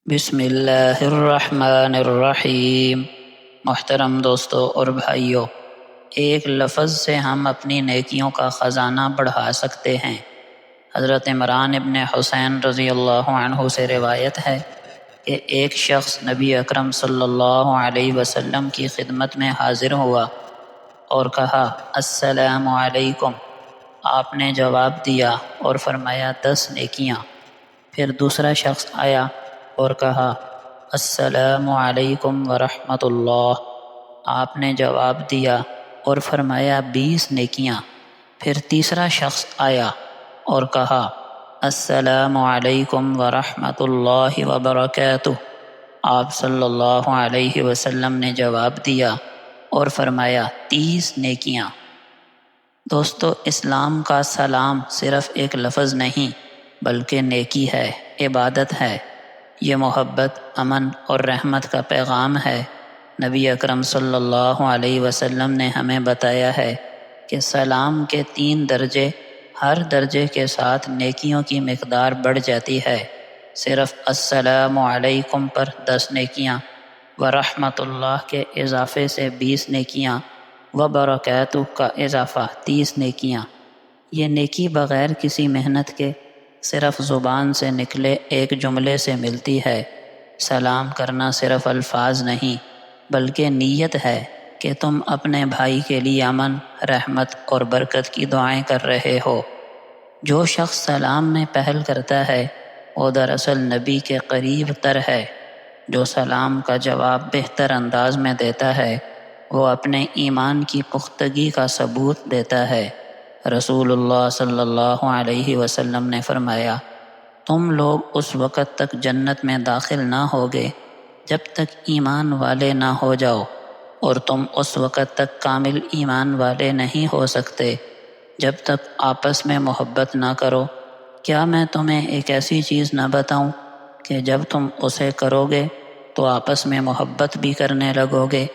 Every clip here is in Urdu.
بسم اللہ الرحمن الرحیم۔ محترم دوستو اور بھائیو، ایک لفظ سے ہم اپنی نیکیوں کا خزانہ بڑھا سکتے ہیں۔ حضرت عمران ابن حسین رضی اللہ عنہ سے روایت ہے کہ ایک شخص نبی اکرم صلی اللہ علیہ وسلم کی خدمت میں حاضر ہوا اور کہا السلام علیکم۔ آپ نے جواب دیا اور فرمایا 10 نیکیاں۔ پھر دوسرا شخص آیا اور کہا السلام علیکم ورحمۃ اللہ۔ آپ نے جواب دیا اور فرمایا 20 نیکیاں۔ پھر تیسرا شخص آیا اور کہا السلام علیکم ورحمۃ اللہ وبرکاتہ۔ آپ صلی اللہ علیہ وسلم نے جواب دیا اور فرمایا 30 نیکیاں۔ دوستو، اسلام کا سلام صرف ایک لفظ نہیں بلکہ نیکی ہے، عبادت ہے۔ یہ محبت، امن اور رحمت کا پیغام ہے۔ نبی اکرم صلی اللہ علیہ وسلم نے ہمیں بتایا ہے کہ سلام کے 3 درجے، ہر درجے کے ساتھ نیکیوں کی مقدار بڑھ جاتی ہے۔ صرف السلام علیکم پر 10 نیکیاں، ورحمۃ اللہ کے اضافے سے 20 نیکیاں، وبرکاتہ کا اضافہ 30 نیکیاں۔ یہ نیکی بغیر کسی محنت کے صرف زبان سے نکلے ایک جملے سے ملتی ہے۔ سلام کرنا صرف الفاظ نہیں بلکہ نیت ہے کہ تم اپنے بھائی کے لیے امن، رحمت اور برکت کی دعائیں کر رہے ہو۔ جو شخص سلام میں پہل کرتا ہے وہ دراصل نبی کے قریب تر ہے۔ جو سلام کا جواب بہتر انداز میں دیتا ہے وہ اپنے ایمان کی پختگی کا ثبوت دیتا ہے۔ رسول اللہ صلی اللہ علیہ وسلم نے فرمایا تم لوگ اس وقت تک جنت میں داخل نہ ہوگے جب تک ایمان والے نہ ہو جاؤ، اور تم اس وقت تک کامل ایمان والے نہیں ہو سکتے جب تک آپس میں محبت نہ کرو۔ کیا میں تمہیں ایک ایسی چیز نہ بتاؤں کہ جب تم اسے کرو گے تو آپس میں محبت بھی کرنے لگو گے؟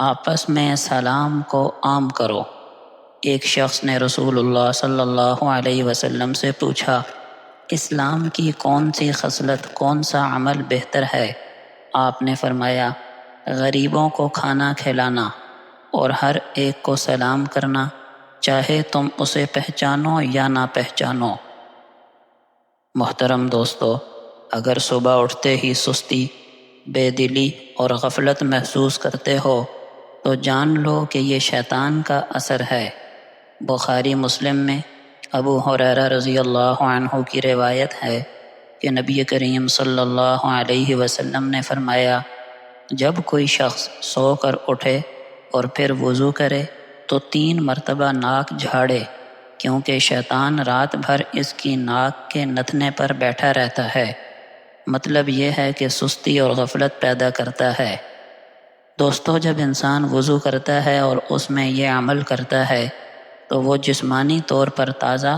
آپس میں سلام کو عام کرو۔ ایک شخص نے رسول اللہ صلی اللہ علیہ وسلم سے پوچھا اسلام کی کون سی خصلت، کون سا عمل بہتر ہے؟ آپ نے فرمایا غریبوں کو کھانا کھلانا اور ہر ایک کو سلام کرنا، چاہے تم اسے پہچانو یا نہ پہچانو۔ محترم دوستو، اگر صبح اٹھتے ہی سستی، بے دلی اور غفلت محسوس کرتے ہو تو جان لو کہ یہ شیطان کا اثر ہے۔ بخاری مسلم میں ابو ہریرہ رضی اللہ عنہ کی روایت ہے کہ نبی کریم صلی اللہ علیہ وسلم نے فرمایا جب کوئی شخص سو کر اٹھے اور پھر وضو کرے تو 3 مرتبہ ناک جھاڑے، کیونکہ شیطان رات بھر اس کی ناک کے نتنے پر بیٹھا رہتا ہے۔ مطلب یہ ہے کہ سستی اور غفلت پیدا کرتا ہے۔ دوستو، جب انسان وضو کرتا ہے اور اس میں یہ عمل کرتا ہے تو وہ جسمانی طور پر تازہ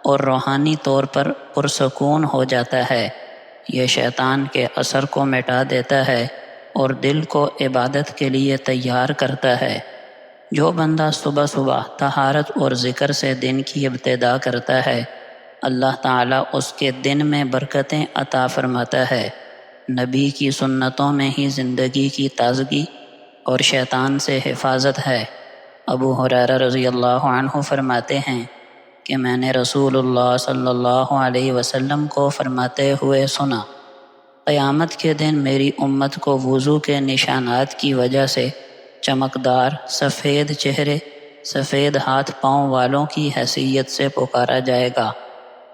اور روحانی طور پر پرسکون ہو جاتا ہے۔ یہ شیطان کے اثر کو مٹا دیتا ہے اور دل کو عبادت کے لیے تیار کرتا ہے۔ جو بندہ صبح صبح طہارت اور ذکر سے دن کی ابتدا کرتا ہے، اللہ تعالیٰ اس کے دن میں برکتیں عطا فرماتا ہے۔ نبی کی سنتوں میں ہی زندگی کی تازگی اور شیطان سے حفاظت ہے۔ ابو ہریرہ رضی اللہ عنہ فرماتے ہیں کہ میں نے رسول اللہ صلی اللہ علیہ وسلم کو فرماتے ہوئے سنا قیامت کے دن میری امت کو وضو کے نشانات کی وجہ سے چمکدار، سفید چہرے، سفید ہاتھ پاؤں والوں کی حیثیت سے پکارا جائے گا۔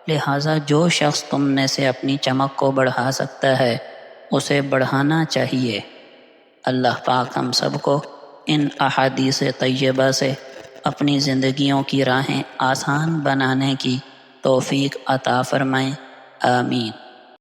لہٰذا جو شخص تم میں سے اپنی چمک کو بڑھا سکتا ہے اسے بڑھانا چاہیے۔ اللہ پاک ہم سب کو ان احادیث طیبہ سے اپنی زندگیوں کی راہیں آسان بنانے کی توفیق عطا فرمائیں۔ آمین۔